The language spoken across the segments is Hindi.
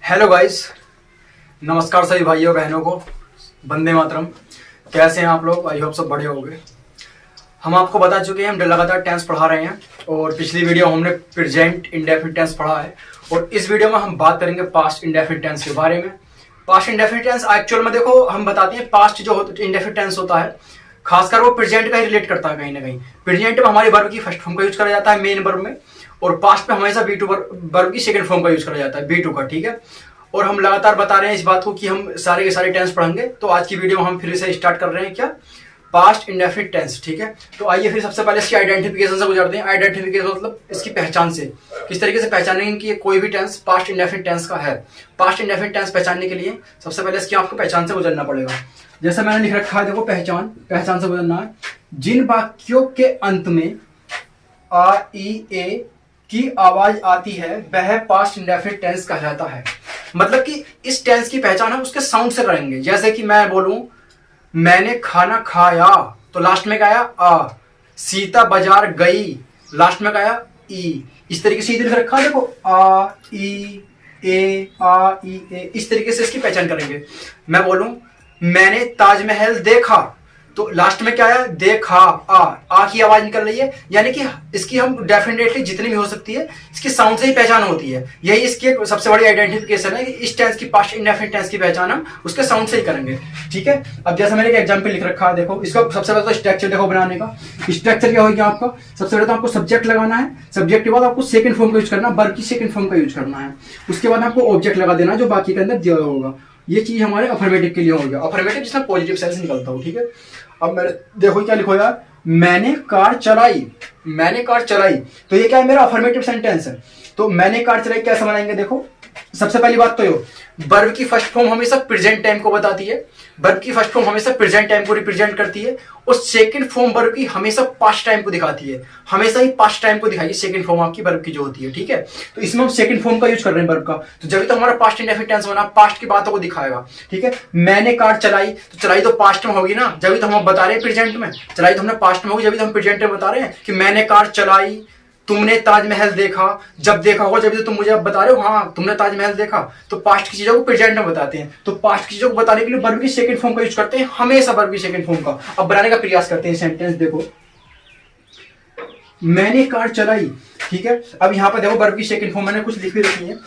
हेलो गाइस, नमस्कार सभी भाइयों बहनों को। वंदे मातरम। कैसे हैं आप लोग? आई होप सब बढ़िया होंगे। हम आपको बता चुके हैं, हम लगातार टेंस पढ़ा रहे हैं और पिछली वीडियो हमने प्रेजेंट इंडेफिनिट टेंस पढ़ा है और इस वीडियो में हम बात करेंगे पास्ट इंडेफिनिट टेंस के बारे में। पास्ट इंडेफिनिट टेंस एक्चुअल में देखो हम बताते हैं, पास्ट जो इंडेफिनिट टेंस होता है खासकर वो प्रेजेंट का ही रिलेट करता है कहीं ना कहीं। प्रेजेंट में हमारी वर्ब की फर्स्ट फॉर्म का यूज करा जाता है मेन वर्ब में, और पास्ट में हमेशा बी टू वर्ब की सेकंड फॉर्म का यूज करा जाता है, बी टू का। ठीक है, और हम लगातार बता रहे हैं इस बात को कि हम सारे के सारे टेंस पढ़ेंगे। तो आज की वीडियो में हम फिर से स्टार्ट कर रहे हैं क्या, पास्ट इंडेफिनिट टेंस। ठीक है, तो आइए फिर सबसे पहले इसकी आइडेंटिफिकेशन से गुजरते हैं। आइडेंटिफिकेशन मतलब इसकी पहचान से, किस तरीके से पहचानेंगे कि कोई भी टेंस पास्ट इंडेफिनिट टेंस का है। पास्ट इंडेफिनिट टेंस पहचानने के लिए सबसे पहले इसकी आपको पहचान से गुजरना पड़ेगा। जैसे मैंने लिख रखा है, देखो पहचान से गुजरना है। जिन वाक्यों के अंत में आ ई ए की आवाज आती है वह पास्ट इंडेफिनिट टेंस कहलाता है। मतलब कि इस टेंस की पहचान हम उसके साउंड से करेंगे। जैसे कि मैं बोलूं मैंने खाना खाया, तो लास्ट में क्या आया आ। सीता बाजार गई, लास्ट में क्या आया ई। इस तरीके से लिख रखा है, देखो आ ई ए, आ ई ए, इस तरीके से इसकी पहचान करेंगे। मैं बोलूं मैंने ताजमहल देखा, तो लास्ट में क्या आया देखा, आ की आवाज निकल रही है। यानी कि इसकी हम डेफिनेटली जितनी भी हो सकती है इसकी साउंड से ही पहचान होती है। यही इसकी एक सबसे बड़ी आइडेंटिफिकेशन है कि इस टेंस की पास्ट इंडेफिनिट टेंस की पहचान हम उसके साउंड से ही करेंगे। ठीक है, अब जैसा मैंने एक एग्जांपल लिख रखा है, देखो इसका सबसे पहले तो स्ट्रक्चर देखो बनाने का। स्ट्रक्चर क्या होगा आपका, सबसे पहले तो आपको सब्जेक्ट लगाना है। सब्जेक्ट के बाद आपको सेकंड फॉर्म का यूज करना है, वर्ब की सेकंड फॉर्म का यूज करना है। उसके बाद आपको ऑब्जेक्ट लगा देना जो बाकी के अंदर दिया होगा। ये चीज हमारे अफर्मेटिव के लिए हो गया, अफर्मेटिव जिसमें पॉजिटिव सेंस निकलता हो। ठीक है, अब मेरे देखो क्या लिखो यार, मैंने कार चलाई, मैंने कार चलाई, तो ये क्या है मेरा अफर्मेटिव सेंटेंस है। तो मैंने कार चलाई कैसे बनाएंगे, देखो सबसे पहली बात तो ये वर्ब की फर्स्ट फॉर्म हमेशा प्रेजेंट टाइम को बताती है। वर्ब की फर्स्ट फॉर्म हमेशा प्रेजेंट टाइम को रिप्रेजेंट करती है और सेकंड फॉर्म वर्ब की हमेशा पास्ट टाइम को दिखाती है। हमेशा ही पास्ट टाइम को दिखाई सेकंड फॉर्म आपकी वर्ब की जो होती है। ठीक है, तो इसमें हम सेकंड फॉर्म का यूज कर रहे हैं वर्ब का, तो जब तो हमारा पास्ट इंडेफिनिट टेंस बना, पास्ट की बातों को दिखाएगा। ठीक है, मैंने कार चलाई, तो चलाई तो पास्ट में होगी ना, जब तो हम बता रहे हैं प्रेजेंट में। चलाई तो हमने पास्ट में होगी, जब तो हम प्रेजेंट में बता रहे हैं कि मैंने कार चलाई। तुमने ताजमहल देखा, जब देखा होगा जब तो तुम मुझे अब बता रहे हो हाँ तुमने ताजमहल देखा, तो पास्ट की चीजों को प्रेजेंट में बताते हैं। तो पास्ट की चीजों को बताने के लिए वर्ब की सेकंड फॉर्म का यूज करते हैं, हमेशा वर्ब की सेकंड फॉर्म का। अब बनाने का प्रयास करते हैं सेंटेंस, देखो मैंने कार चलाई। ठीक है, अब यहाँ पर देखो वर्ब की सेकंड फॉर्म मैंने कुछ लिख भी रखी है।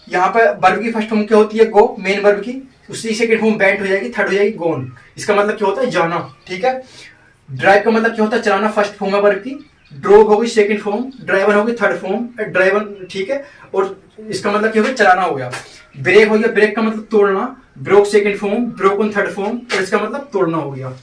यहाँ पर वर्ब की फर्स्ट फॉर्म क्या होती है गो, मेन वर्ब की, उसकी सेकंड फॉर्म वेंट हो जाएगी, थर्ड हो जाएगी गोन। इसका मतलब क्या होता है जाना। ठीक है, ड्राइव का मतलब क्या होता है चलाना, फर्स्ट फॉर्म है वर्ब की। ड्रोव होगी सेकंड फॉर्म, ड्राइवर होगी थर्ड फॉर्म, ड्राइवर। ठीक है, और इसका मतलब क्या हो गया चलाना हो गया। ब्रेक हो गया, ब्रेक का मतलब तोड़ना, broke second form, broken third form, और इसका मतलब तोड़ना हो गया।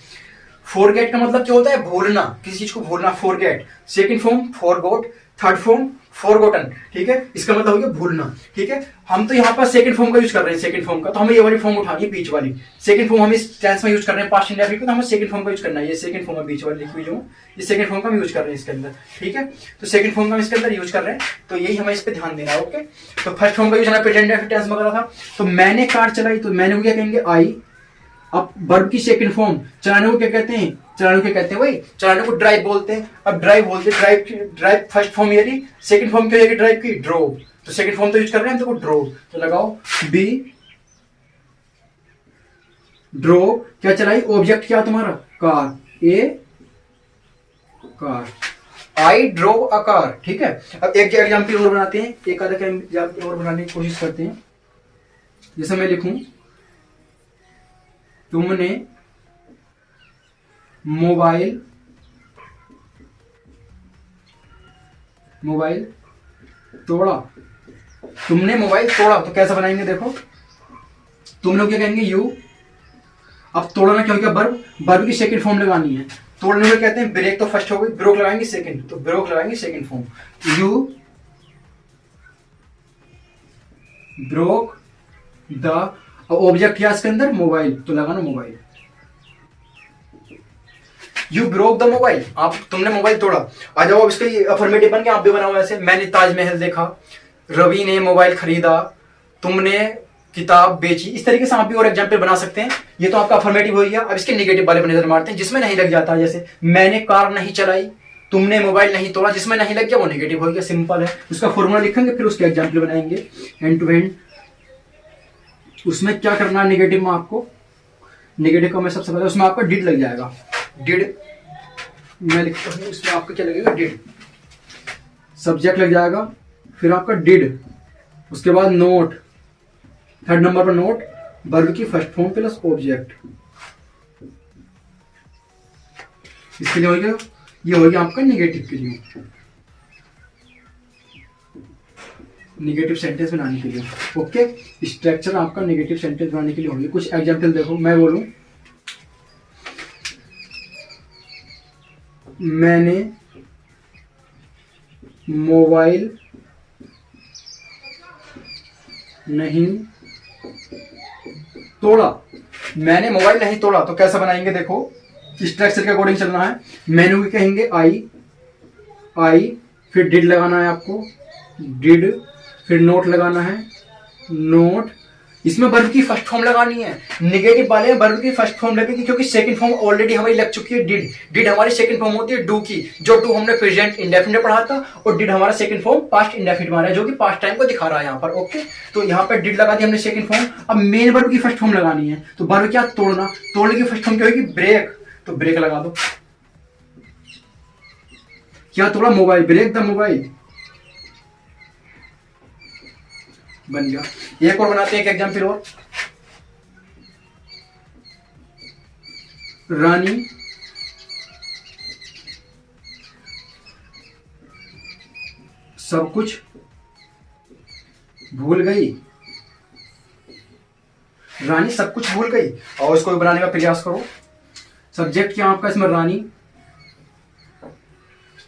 फॉरगेट का मतलब क्या होता है भूलना, किसी चीज को भूलना, forget second form, forgot third form, forgotten. ठीक है, इसका मतलब हो गया भूलना। ठीक है, हम तो यहाँ पर सेकंड फॉर्म का यूज कर रहे हैं, सेकंड फॉर्म का, तो हमें ये वाली फॉर्म उठानी है बीच वाली। सेकंड फॉर्म हम इस टेंस में यूज कर रहे हैं पास्ट इंडेफिनिट में, तो हमें सेकंड फॉर्म का यूज करना है। ये सेकंड फॉर्म है बीच वाली लिखी हुई जो, ये सेकंड फॉर्म का हम यूज कर रहे हैं इसके अंदर। ठीक है, तो सेकंड फॉर्म का हम इसके अंदर यूज कर रहे हैं, तो यही हमें इस पे ध्यान देना है। ओके, तो फर्स्ट फॉर्म का यूज हमें प्रेजेंट इंडेफिनिट टेंस में करा था। तो मैंने कार चलाई, तो मैंने को क्या कहेंगे आई। अब वर्ब की सेकंड फॉर्म चलाने को क्या कहते हैं, चलाने को क्या कहते हैं भाई, चलाने को ड्राइव बोलते हैं। अब ड्राइव बोलते हैं, ड्राइव फर्स्ट फॉर्म ये रही, सेकंड फॉर्म क्या होगी ड्राइव की ड्रोव, तो सेकंड फॉर्म तो यूज कर रहे हैं हम, देखो ड्रोव, तो लगाओ बी ड्रोव, क्या चलाई, ऑब्जेक्ट क्या तुम्हारा car, A car, I drove a car. ठीक है, अब एक एग्जाम्पल और बनाते हैं, एक आधा एग्जाम्पल और बनाने की कोशिश करते हैं। जैसे मैं लिखूं तुमने मोबाइल तोड़ा, तुमने मोबाइल तोड़ा, तो कैसा बनाएंगे देखो, तुम लोग क्या कहेंगे यू। अब तोड़ना क्या हो गया वर्ब, वर्ब की सेकंड फॉर्म लगानी है। तोड़ने को कहते हैं ब्रेक, तो फर्स्ट हो गई, ब्रोक लगाएंगे सेकंड, तो ब्रोक लगाएंगे second form, you broke the, object क्या इसके अंदर मोबाइल, तो लगाना mobile, you broke the mobile, आप तुमने मोबाइल तोड़ा। आ जाओ अब इसके अफर्मेटिव बन के आप भी बनाओ ऐसे, मैंने ताजमहल देखा, रवि ने मोबाइल खरीदा, तुमने किताब बेची। इस तरीके से आप भी और एग्जाम्पल बना सकते हैं। ये तो आपका अफर्मेटिव हो गया। अब इसके नेगेटिव वाले पर नजर मारते हैं, जिसमें नहीं लग जाता, जैसे मैंने कार नहीं चलाई, तुमने मोबाइल नहीं तोड़ा, जिसमें नहीं लग गया वो नेगेटिव हो गया, सिंपल है। उसका फॉर्मूला लिखेंगे फिर उसके एग्जाम्पल बनाएंगे, एंड टू एंड उसमें क्या करना है निगेटिव में आपको, निगेटिव का मैं सबसे पहले उसमें आपका डिड लग जाएगा। डिड मैं लिखता हूँ, उसमें आपका क्या लगेगा, डिड। सब्जेक्ट लग जाएगा, फिर आपका डिड, उसके बाद नोट, थर्ड नंबर पर नोट, वर्ब की फर्स्ट फॉर्म प्लस ऑब्जेक्ट। इसके लिए हो गया, ये हो गया आपका निगेटिव के लिए, निगेटिव सेंटेंस बनाने के लिए। ओके, स्ट्रक्चर आपका निगेटिव सेंटेंस बनाने के लिए होगी। कुछ एग्जांपल देखो, मैं बोलूं मैंने मोबाइल नहीं तोड़ा, मैंने मोबाइल नहीं तोड़ा, तो कैसा बनाएंगे देखो, स्ट्रक्चर के अकॉर्डिंग चलना है। मैंने कहेंगे आई, फिर डिड लगाना है आपको, डिड, फिर नोट लगाना है, नोट। इसमें वर्ब की फर्स्ट फॉर्म लगानी है, निगेटिव वाले में वर्ब की फर्स्ट फॉर्म लगेगी, क्योंकि सेकंड फॉर्म ऑलरेडी हमारी लग चुकी है डिड। डिड हमारी सेकंड फॉर्म होती है डू की, जो डू हमने प्रेजेंट इंडेफिनिट पढ़ा था, और डिड हमारा सेकंड फॉर्म पास्ट इंडेफिनिट माना है, जो कि पास्ट टाइम को दिखा रहा है यहाँ पर। ओके, तो यहाँ पर डिड लगा दी हमने सेकंड फॉर्म। अब मेन वर्ब की फर्स्ट फॉर्म लगानी है, तो वर्ब क्या, तोड़ना, तोड़ने की फर्स्ट फॉर्म क्या होगी, ब्रेक, तो ब्रेक लगा दो। क्या तोड़ा, मोबाइल, ब्रेक द मोबाइल, बन गया। एक और बनाते हैं, एक एग्जाम्पल और, रानी सब कुछ भूल गई, रानी सब कुछ भूल गई। और इसको बनाने का प्रयास करो। सब्जेक्ट क्या आपका इसमें, रानी,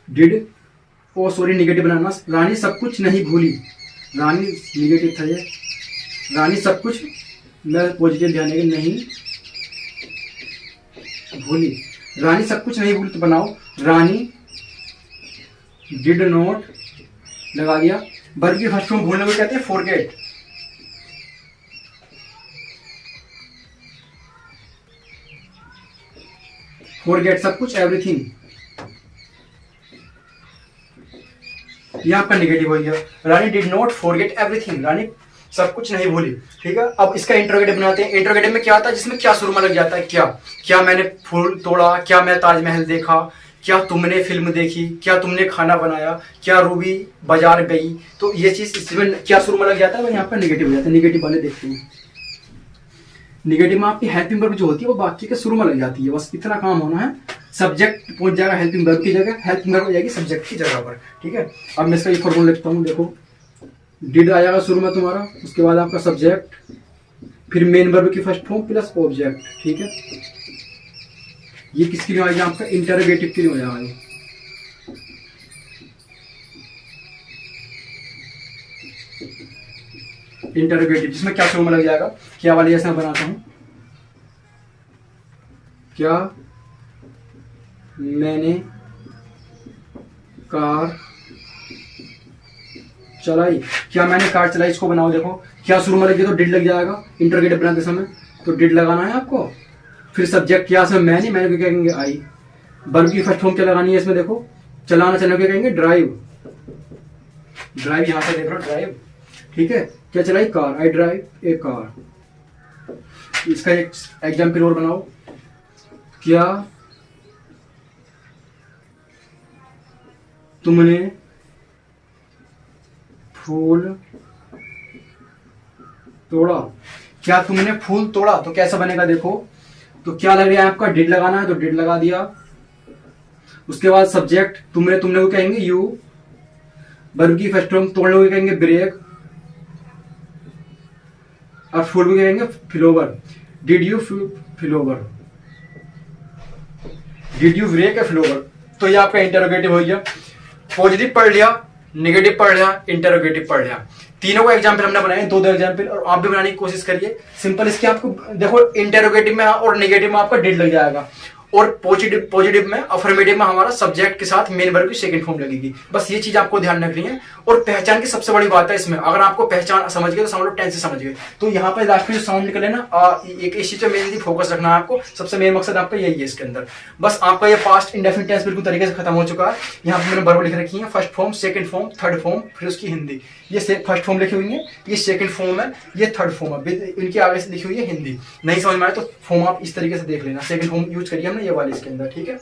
डिड, ओ सॉरी निगेटिव बनाना, रानी सब कुछ नहीं भूली, रानी निगेटिव था ये, रानी सब कुछ, मैं पॉजिटिव ध्यान देंगे, नहीं भूली, रानी सब कुछ नहीं भूली, तो बनाओ रानी डिड नॉट लगा दिया। वर्ब की फर्स्ट फॉर्म भूलने को कहते हैं फॉरगेट, फॉरगेट सब कुछ, एवरीथिंग, यह आपका निगेटिव हो गया। रानी डिड नॉट फॉरगेट एवरीथिंग, रानी सब कुछ नहीं भूली। ठीक है, अब इसका इंट्रोगेटिव बनाते हैं। इंट्रोगेटिव में क्या आता है, जिसमें क्या शुरू में लग जाता है, क्या मैंने फूल तोड़ा, क्या मैं ताजमहल देखा, क्या तुमने फिल्म देखी, क्या तुमने खाना बनाया, क्या रूबी बाजार गई। तो ये चीज इसमें क्या शुरू में लग जाता है, यहाँ पर निगेटिव हो जाता है। निगेटिव वाले देखते हैं, निगेटिव में आपकी हेल्पिंग वर्ब जो होती है वो वाक्य के शुरू में लग जाती है, बस इतना काम होना है। सब्जेक्ट पहुंच जाएगा हेल्पिंग वर्ब की जगह, हेल्पिंग वर्ब हो जाएगी सब्जेक्ट की जगह पर। ठीक है, अब मैं इसका एक फॉर्मूला लिखता हूँ, देखो डिड आ जाएगा शुरू में तुम्हारा, उसके बाद आपका सब्जेक्ट, फिर मेन वर्ब की फर्स्ट फॉर्म प्लस ऑब्जेक्ट। ठीक है, ये किसके लिए आएगा, आपका इंटरोगेटिव के लिए हो जाएगा। इंटरोगेटिव जिसमें क्या शुरू में लग जाएगा, क्या वाली जैसे मैं बनाता हूं, क्या मैंने कार चलाई, क्या मैंने कार चलाई, इसको बनाओ। देखो क्या शुरू में लग गया तो डिड लग जाएगा, इंटरोगेटिव बनाते समय तो डिड लगाना है आपको। फिर सब्जेक्ट क्या है, मैंने क्या कहेंगे, आई। वर्ब की फर्स्ट फॉर्म क्या लगानी है इसमें, देखो चलाना, चलाना क्या कहेंगे, ड्राइव, ड्राइव यहां से देख लो, ड्राइव। ठीक है, क्या चलाई, car, I drive A car. इसका एक एग्जाम्पल और बनाओ, क्या तुमने फूल तोड़ा, क्या तुमने फूल तोड़ा, तो कैसा बनेगा देखो, तो क्या लग रहा है आपका, डिड लगाना है तो डिड लगा दिया। उसके बाद सब्जेक्ट तुमने को कहेंगे यू, वर्ब की फर्स्ट फॉर्म तोड़ने को कहेंगे ब्रेक, और फूल को कहेंगे flower, did you flower, did you break a flower. तो ये आपका इंटरोगेटिव हो गया। पॉजिटिव पढ़ लिया, नेगेटिव पढ़ लिया, इंटरोगेटिव पढ़ लिया। तीनों को एग्जाम्पल हमने बनाए, दो एग्जाम्पल, और आप भी बनाने की कोशिश करिए। सिंपल इसके आपको देखो इंटरोगेटिव में और नेगेटिव में आपका डिड लग जाएगा, और पॉजिटिव में अफर्मेटिव में हमारा सब्जेक्ट के साथ मेन वर्ब की सेकंड फॉर्म लगेगी। बस ये चीज आपको ध्यान रखनी है। और पहचान की सबसे बड़ी बात है इसमें, अगर आपको पहचान समझ गए तो समझ लो टेंस से समझ गए। तो यहाँ पे लास्ट में जो साउंड निकले ना, एक इस चीज पे मेनली फोकस रखना है आपको, सबसे मेन मकसद आपका यही है इसके अंदर। बस आपका ये पास्ट इंडेफिनिट टेंस बिल्कुल तरीके से खत्म हो चुका है। यहाँ पे मैंने वर्ब लिख रखी है, first form, second form, third form, फिर उसकी हिंदी। ये फर्स्ट फॉर्म लिखी हुई है, ये सेकंड फॉर्म है, ये थर्ड फॉर्म है, इनके आगे से लिखी हुई है हिंदी। नहीं समझ में आए तो फॉर्म आप इस तरीके से देख लेना, सेकंड फॉर्म यूज करिए हमने ये वाले इसके अंदर, ठीक है।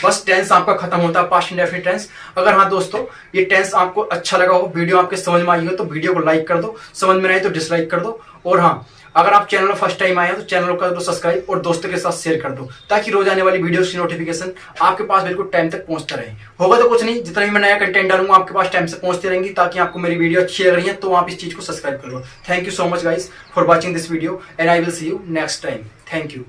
बस टेंस आपका खत्म होता है, पास्ट इंडेफिनिट टेंस। अगर हाँ दोस्तों ये टेंस आपको अच्छा लगा हो, वीडियो आपके समझ में आई हो तो वीडियो को लाइक कर दो, समझ में नहीं आए तो डिसलाइक कर दो। और हाँ, अगर आप चैनल फर्स्ट टाइम आए हो तो चैनल को कर दो सब्सक्राइब और दोस्तों के साथ शेयर कर दो, ताकि रोज आने वाली वीडियोस की नोटिफिकेशन आपके पास बिल्कुल टाइम तक पहुंचता रहे। होगा तो कुछ नहीं, जितना भी मैं नया कंटेंट डालूंगा आपके पास टाइम से पहुंचती रहेंगी, ताकि आपको मेरी वीडियो अच्छी लग रही है तो आप इस चीज को सब्सक्राइब करो। Thank you so much guys for watching this video and I will see you next time. Thank you.